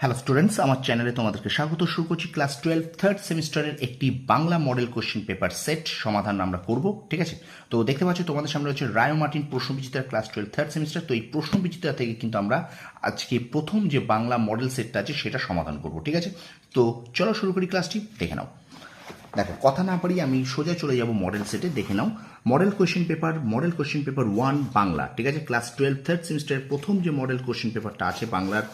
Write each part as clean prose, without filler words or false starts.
Hello students, আমার চ্যানেলে তোমাদেরকে স্বাগত। শুরু করছি ক্লাস 12 থার্ড সেমিস্টারের একটি Bangla model question paper set সমাধান আমরা করব। ঠিক আছে, তো দেখতে পাচ্ছ তোমাদের সামনে হচ্ছে রায় মার্টিন প্রশ্নবিচিত্রা ক্লাস 12 থার্ড সেমিস্টার। তো এই প্রশ্নবিচিত্রা থেকে কিন্তু আমরা আজকে প্রথম যে বাংলা মডেল সেটটা আছে সেটা সমাধান করব। ঠিক আছে, তো চলো শুরু করি, ক্লাসটি দেখে নাও। দেখো, কথা না পারি আমি সোজা চলে যাব মডেল সেটে। দেখে নাও মডেল কোশ্চেন পেপার 1 বাংলা। ঠিক আছে, ক্লাস 12 থার্ড সেমিস্টারের প্রথম যে মডেল কোশ্চেন পেপারটা আছে বাংলার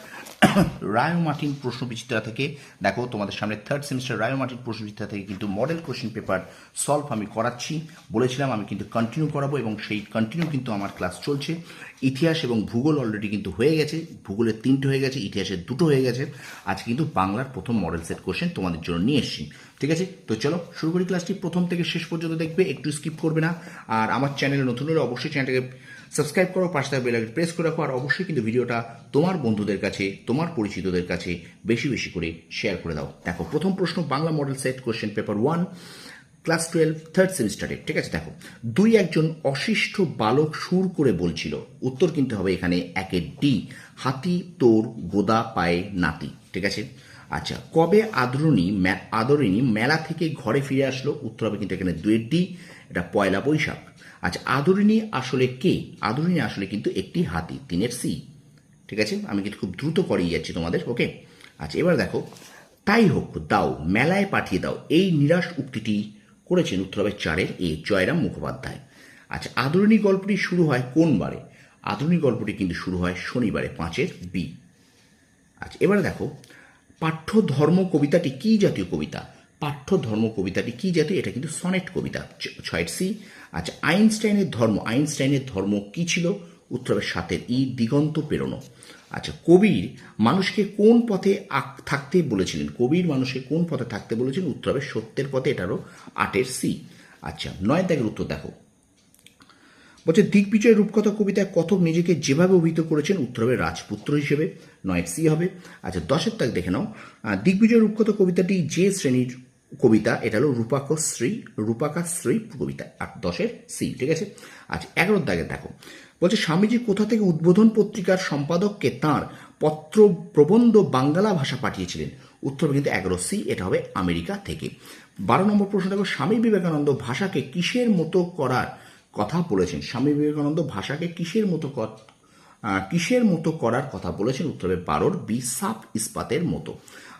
রায় মার্টিন প্রশ্নবিচিত্রা থেকে। দেখো তোমাদের সামনে থার্ড সেমিস্টার রায় মার্টিন প্রশ্নবিচিত্রা থেকে কিন্তু মডেল কোশ্চেন পেপার সলভ আমি করাচ্ছি। বলেছিলাম আমি কিন্তু কন্টিনিউ করাবো এবং সেই কন্টিনিউ কিন্তু আমার ক্লাস চলছে। ইতিহাস এবং ভূগোল অলরেডি কিন্তু হয়ে গেছে, ভূগোলের 3টে হয়ে গেছে, ইতিহাসের 2টো হয়ে গেছে। আজকে কিন্তু বাংলার প্রথম মডেল সেট কোশ্চেন তোমাদের জন্য নিয়ে এসেছি। ঠিক আছে, তো চলো শুরু করি ক্লাসটি। প্রথম থেকে শেষ পর্যন্ত দেখবে, একটু স্কিপ করবে না। আর আমার চ্যানেলে নতুন হলে অবশ্যই চ্যানেলটাকে সাবস্ক্রাইব করো, পাশে থাকা বেল আইকন প্রেস করে রাখো। আর অবশ্যই কিন্তু ভিডিওটা তোমার বন্ধুদের কাছে, তোমার পরিচিতদের কাছে বেশি বেশি করে শেয়ার করে দাও। দেখো প্রথম প্রশ্ন, Bangla model set question paper 1 class 12 third সেমিস্টারে। ঠিক আছে, দেখো দুই একজন অশিষ্ট বালক সুর করে বলছিল। উত্তর কিন্তু হবে এখানে একের ডি, হাতি তোর গোদা পায়ে নাতি। ঠিক আছে, আচ্ছা কবে আদরিণী মেলা থেকে ঘরে ফিরে আসলো? উত্তর হবে কিন্তু এখানে 2 ডি, এটা পয়লা বৈশাখ। আচ্ছা আদরিণী আসলে কে? আদরিণী আসলে কিন্তু একটি হাতি, 3 সি। ঠিক আছে, আমি কিন্তু খুব দ্রুত করিয়ে যাচ্ছি তোমাদের। ওকে, আচ্ছা এবার দেখো, তাই হোক দাও মেলায় পাঠিয়ে দাও, এই নিরাশ উক্তিটি করেছেন উত্তর হবে 4 এ জয়রাম মুখোপাধ্যায়। আচ্ছা আদরিণী গল্পটি শুরু হয় কোন বারে? আদরিণী গল্পটি কিন্তু শুরু হয় শনিবারে, 5 বি। আচ্ছা এবারে দেখো, পাঠ্য ধর্ম কবিতাটি কি জাতীয় কবিতা? পাঠ্য ধর্ম কবিতাটি কি জাতীয়? এটা কিন্তু সনেট কবিতা, 6 সি। আচ্ছা আইনস্টাইনের ধর্ম কি ছিল? উত্তর হবে 7 ই দিগন্ত পেরোনো। আচ্ছা কবির মানুষকে কোন পথে থাকতে বলেছিলেন? কবির মানুষকে কোন পথে থাকতে বলেছিলেন? উত্তর হবে সত্যের পথে, এটারও 8 সি। আচ্ছা 9 দাগের উত্তর দেখো, বলছে দিগ্বিজয় রূপকথা কবিতায় কথক নিজেকে যেভাবে অভিহিত করেছেন? উত্তর হবে রাজপুত্র হিসেবে, 9 সি হবে। আচ্ছা 10 দাগ দেখে নাও, দিগ্বিজয় রূপকথা কবিতাটি যে শ্রেণীর কবিতা? এটা হলো রূপাকাশ্রী কবিতা, 10 সি। ঠিক আছে, আচ্ছা 11 দাগে দেখো, বলছে স্বামীজি কোথা থেকে উদ্বোধন পত্রিকার সম্পাদককে তাঁর পত্র প্রবন্ধ বাংলা ভাষা পাঠিয়েছিলেন? উত্তর হবে কিন্তু 11 সি, এটা হবে আমেরিকা থেকে। 12 নম্বর প্রশ্ন দেখো, স্বামী বিবেকানন্দ ভাষাকে কিসের মতো করার কথা বলেছেন? স্বামী বিবেকানন্দ ভাষাকে কিসের মতো করার কথা বলেছেন? উত্তর হবে 12 বি, সাপ ইস্পাতের মতো।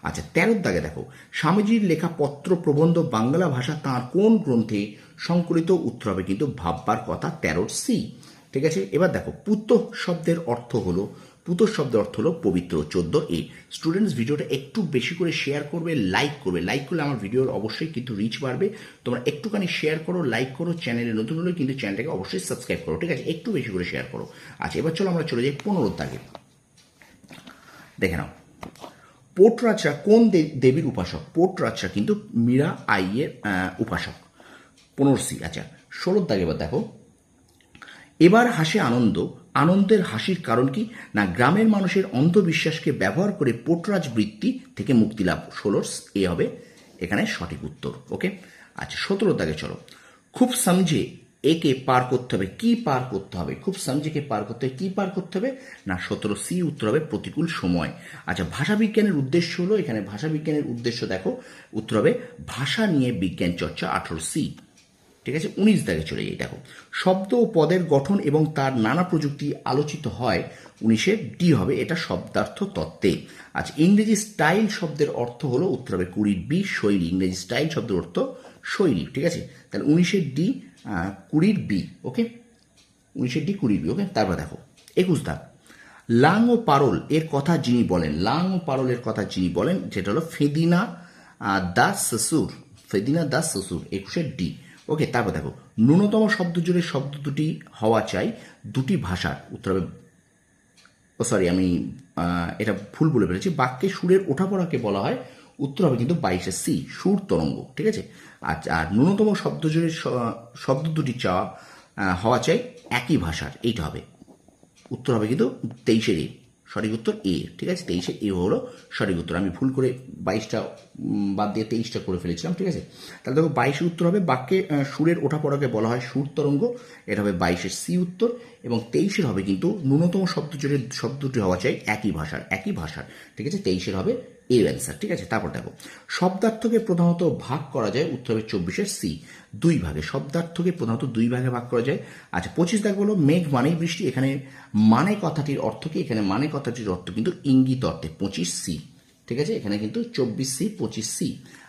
আচ্ছা 13 দাগে দেখো, স্বামীজির লেখা পত্র প্রবন্ধ বাংলা ভাষা তাঁর কোন গ্রন্থে সংকলিত? উত্তর হবে কিন্তু ভাববার কথা, 13 সি। ঠিক আছে, এবার দেখো পুত শব্দের অর্থ হলো পবিত্র, 14 এ। স্টুডেন্টস ভিডিওটা একটু বেশি করে শেয়ার করবে, লাইক করবে। লাইক করলে আমার ভিডিওর অবশ্যই কিন্তু রিচ বাড়বে। তোমরা একটুখানি শেয়ার করো, লাইক করো। চ্যানেলে নতুন হলে কিন্তু চ্যানেলটাকে অবশ্যই সাবস্ক্রাইব করো। ঠিক আছে, একটু বেশি করে শেয়ার করো। আচ্ছা এবার চলো আমরা চলে যাই 15 দাগে। দেখে নাও, পোটরাজরা কোন দেবীর উপাসক? পোটরাজরা কিন্তু মীরা আইয়ের উপাসক, 15 সি। আচ্ছা 16 দাগে এবার দেখো, এবার হাসে আনন্দের হাসির কারণ কি? না গ্রামের মানুষের অন্ধবিশ্বাসকে ব্যবহার করে পোটরাজ বৃত্তি থেকে মুক্তি লাভ, 16 এ হবে এখানে সঠিক উত্তর। ওকে, আচ্ছা 17 দাগে চলো, খুব সমঝে একে পার করতে হবে, কি পার করতে হবে? খুব সমঝেকে পার করতে হবে, কি পার করতে হবে? না 17 সি, উত্তর হবে প্রতিকূল সময়। আচ্ছা ভাষা বিজ্ঞানের উদ্দেশ্য হলো, এখানে ভাষা বিজ্ঞানের উদ্দেশ্য দেখো, উত্তর হবে ভাষা নিয়ে বিজ্ঞান চর্চা, 18 সি। ঠিক আছে, 19 দাগে চলে যাই। দেখো শব্দ ও পদের গঠন এবং তার নানা প্রযুক্তি আলোচিত হয়, 19 ডি হবে, এটা শব্দার্থ তত্ত্বে। আচ্ছা ইংরেজি স্টাইল শব্দের অর্থ হলো? উত্তর হবে 20 বি, শৈলী। ইংরেজি স্টাইল শব্দের অর্থ শৈলী। ঠিক আছে, তাহলে 19 ডি, 20 বি। ওকে, 19 ডি, 20 বি। ওকে, তারপর দেখো 21 দাগ, লাং ও পারল এর কথা যিনি বলেন? লাং ও পারল এর কথা যিনি বলেন, যেটা হলো ফেদিনা দাস শ্বশুর, 21 ডি। ওকে, তারপর দেখো, ন্যূনতম শব্দ জুড়ে শব্দ দুটি হওয়া চাই দুটি ভাষার। উত্তর হবে, সরি আমি এটা ভুল বলে ফেলেছি, বাক্যে সুরের ওঠাপড়াকে বলা হয়। উত্তর হবে কিন্তু 22 সি, সুর তরঙ্গ। ঠিক আছে, আচ্ছা আর ন্যূনতম শব্দ জুড়ে শব্দ দুটি হওয়া চাই একই ভাষার, এইটা হবে। উত্তর হবে কিন্তু 23 এ। সঠিক উত্তর এ। ঠিক আছে, 23-এ এ হলো সঠিক উত্তর। আমি ভুল করে 22টা বাদ দিয়ে 23টা করে ফেলেছিলাম। ঠিক আছে, তাহলে দেখো 22-এর উত্তর হবে বাক্যে সুরের ওঠা পড়াকে বলা হয় সুর তরঙ্গ, এটা হবে 22-এর সি উত্তর। এবং 23-এর হবে কিন্তু ন্যূনতম শব্দ জোড়ে শব্দটি হওয়া চাই একই ভাষার। ঠিক আছে, 23-এর হবে এর অ্যান্সার। ঠিক আছে, তারপর দেখো শব্দার্থকে প্রধানত ভাগ করা যায়, উত্তর হবে 24-এর সি, দুই ভাগে। শব্দার্থকে প্রধানত দুই ভাগে ভাগ করা যায়। আচ্ছা, 25 দেখো হলো মেঘ মানেই বৃষ্টি, এখানে মানে কথাটির অর্থ কি? এখানে মানে কথাটির অর্থ কিন্তু ইঙ্গিত অর্থে, 25C। ঠিক আছে, এখানে কিন্তু 24C 25C।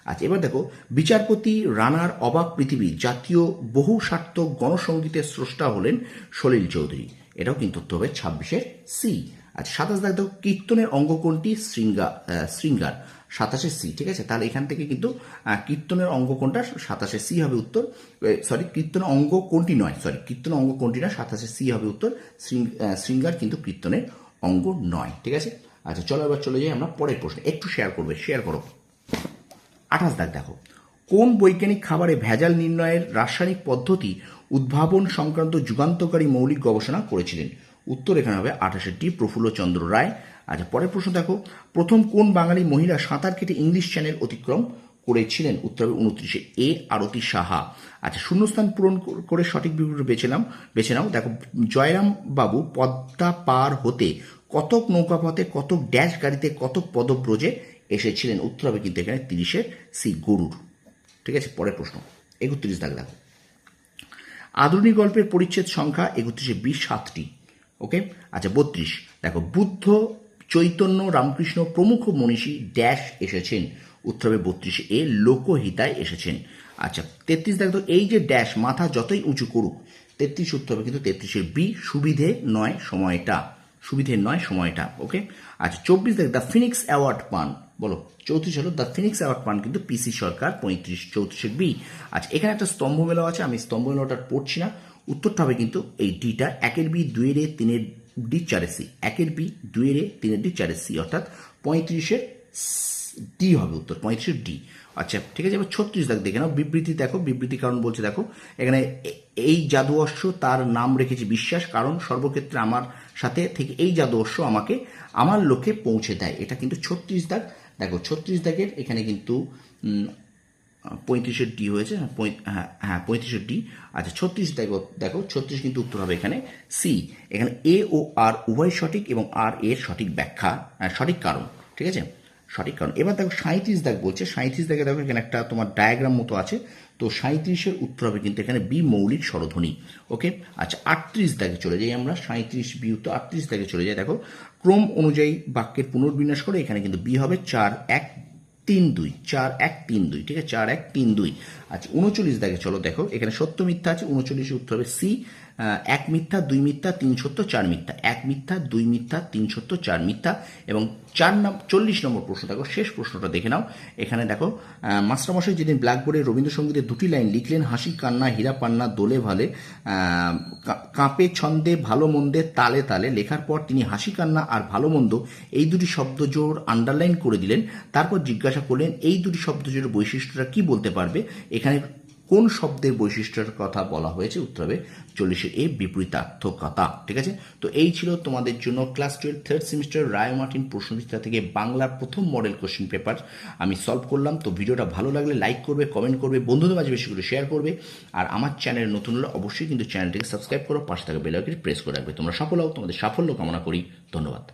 আচ্ছা, এবার দেখো বিচারপতি রানার অবাক পৃথিবী জাতীয় বহু স্বার্থক গণসঙ্গীতের স্রষ্টা হলেন সলিল চৌধুরী, এটাও কিন্তু উত্তর হবে 26-এর সি। আচ্ছা, 27 দেখো কীর্তনের অঙ্গ কোনটি? শৃঙ্গার, 27-এর সি। ঠিক আছে, তাহলে এখান থেকে কিন্তু কীর্তনের অঙ্গ কোনটা? 27-এর সি হবে উত্তর। সরি, কীর্তনের অঙ্গ কোনটি নয়, কীর্তনের অঙ্গ কোনটি না, 27-এর সি হবে উত্তর। শৃঙ্গার কিন্তু কীর্তনের অঙ্গ নয়। ঠিক আছে, আচ্ছা চলো এবার চলে যাই আমরা পরের প্রশ্ন, একটু শেয়ার করো। 28 দাগ দেখো কোন বৈজ্ঞানিক খাবারে ভেজাল নির্ণয়ের রাসায়নিক পদ্ধতি উদ্ভাবন সংক্রান্ত যুগান্তকারী মৌলিক গবেষণা করেছিলেন? উত্তর এখানে হবে 28-এর ডি, প্রফুল্লচন্দ্র রায়। আচ্ছা, পরের প্রশ্ন দেখো প্রথম কোন বাঙালি মহিলা সাঁতার কেটে ইংলিশ চ্যানেল অতিক্রম করেছিলেন? উত্তর হবে 29-এ এ, আরতি সাহা। আচ্ছা, শূন্যস্থান পূরণ করে সঠিক বিবৃতি বেছে নাও। দেখো জয়রাম বাবু পদ্মা পার হতে কতক নৌকাপথে, কতক ড্যাশ গাড়িতে, কতক পদব্রজে এসেছিলেন? উত্তর হবে কিন্তু এখানে 30-এর সি, গরুর। ঠিক আছে, পরের প্রশ্ন 31 দাগ দেখো আধুনিক গল্পের পরিচ্ছেদ সংখ্যা 31-এ বি 7টি। ওকে, আচ্ছা 32 দেখো বুদ্ধ, চৈতন্য, রামকৃষ্ণ প্রমুখ মনীষী ড্যাশ এসেছেন? উত্তর হবে 32-এ এ, লোকহিতায় এসেছেন। আচ্ছা 33 দেখো এই যে ড্যাশ মাথা যতই উঁচু করুক, 33 উত্তর হবে কিন্তু 33-এর বি, সুবিধে নয় সময়টা। ওকে, আচ্ছা 24 দেখ দ্য ফিনিক্স অ্যাওয়ার্ড পান, বলো 34 হলো দ্য ফিনিক্স অ্যাওয়ার্ড পান কিন্তু পিসি সরকার, 35, 34-এর বি। আচ্ছা, এখানে একটা স্তম্ভ মেলা আছে, আমি স্তম্ভ মেলাটা পড়ছি না, উত্তরটা হবে কিন্তু এই ডিটা, 1-এর বি, 2-এর এ, 3-এর ডি, 4-এর সি। 1-এর বি, 2-এর এ, 3-এর ডি, 4-এর সি, অর্থাৎ 35-এর ডি হবে উত্তর, 35-এর ডি। আচ্ছা ঠিক আছে, এবার 36 দাগ দেখে নাও বিবৃতি দেখো, বিবৃতি কারণ বলছে দেখো এখানে এই জাদু অশ্ব তার নাম রেখেছে বিশ্বাস, কারণ সর্বক্ষেত্রে আমার সাথে থেকে এই জাদু অশ্ব আমাকে আমার লক্ষ্যে পৌঁছে দেয়। এটা কিন্তু 36 দাগ। দেখো 36 দাগের এখানে কিন্তু 35-এর ডি হয়েছে, হ্যাঁ 35-এর ডি। আচ্ছা 36 দেখো 36 কিন্তু উত্তর হবে এখানে সি। এখানে এ ও আর উভয় সঠিক এবং আর এর সঠিক ব্যাখ্যা, সঠিক কারণ। ঠিক আছে, সঠিক কারণ। এবার দেখো 37 দাগ বলছে, 37 দাগে দেখো এখানে একটা তোমার ডায়াগ্রাম মতো আছে, তো 37-এর উত্তর হবে কিন্তু এখানে বি, মৌলিক স্বরধ্বনি। ওকে, আচ্ছা 38 দাগে চলে যাই আমরা, 37 বি উত্তর। 38 দাগে চলে যাই, দেখো ক্রম অনুযায়ী বাক্যের পুনর্বিন্যাস করে, এখানে কিন্তু বি হবে 4-1-3-2, 4-1-3-2। ঠিক আছে, 4-1-3-2। আচ্ছা 39 দাগে চলো, দেখো এখানে সত্য মিথ্যা আছে, 39-এর উত্তর হবে সি, 1 মিথ্যা, 2 মিথ্যা, 3 সত্য, 4 মিথ্যা। 1 মিথ্যা, 2 মিথ্যা, 3 সত্য, 4 মিথ্যা। এবং 40 নম্বর প্রশ্ন দেখো, শেষ প্রশ্নটা দেখে নাও। এখানে দেখো মাস্টারমশাই যেদিন ব্ল্যাকবোর্ডে রবীন্দ্রসঙ্গীতের 2টি লাইন লিখলেন, হাসি কান্না হীরা পান্না দোলে ভালে কাঁপে ছন্দে ভালো মন্দে তালে তালে, লেখার পর তিনি হাসি কান্না আর ভালো মন্দ এই দুটি শব্দ জোর আন্ডারলাইন করে দিলেন। তারপর জিজ্ঞাসা করলেন এই দুটি শব্দ জোরের বৈশিষ্ট্যটা কি বলতে পারবে? এখানে কোন শব্দের বৈশিষ্ট্যের কথা বলা হয়েছে? উত্তর হবে 40-এ এ, বিপরীতার্থকতা। ঠিক আছে, তো এই ছিল তোমাদের জন্য ক্লাস 12 থার্ড সেমিস্টার রায় মার্টিন প্রশ্নবিচিত্রা থেকে বাংলার প্রথম মডেল কোশ্চেন পেপার আমি সলভ করলাম। তো ভিডিওটা ভালো লাগলে লাইক করবে, কমেন্ট করবে, বন্ধুদের মাঝে বেশি করে শেয়ার করবে। আর আমার চ্যানেলে নতুন হলে অবশ্যই কিন্তু চ্যানেলটিকে সাবস্ক্রাইব করো, পাশে থাকা বেল আইকনটি প্রেস করে রাখবে। তোমরা সফল হও, তোমাদের সাফল্য কামনা করি। ধন্যবাদ।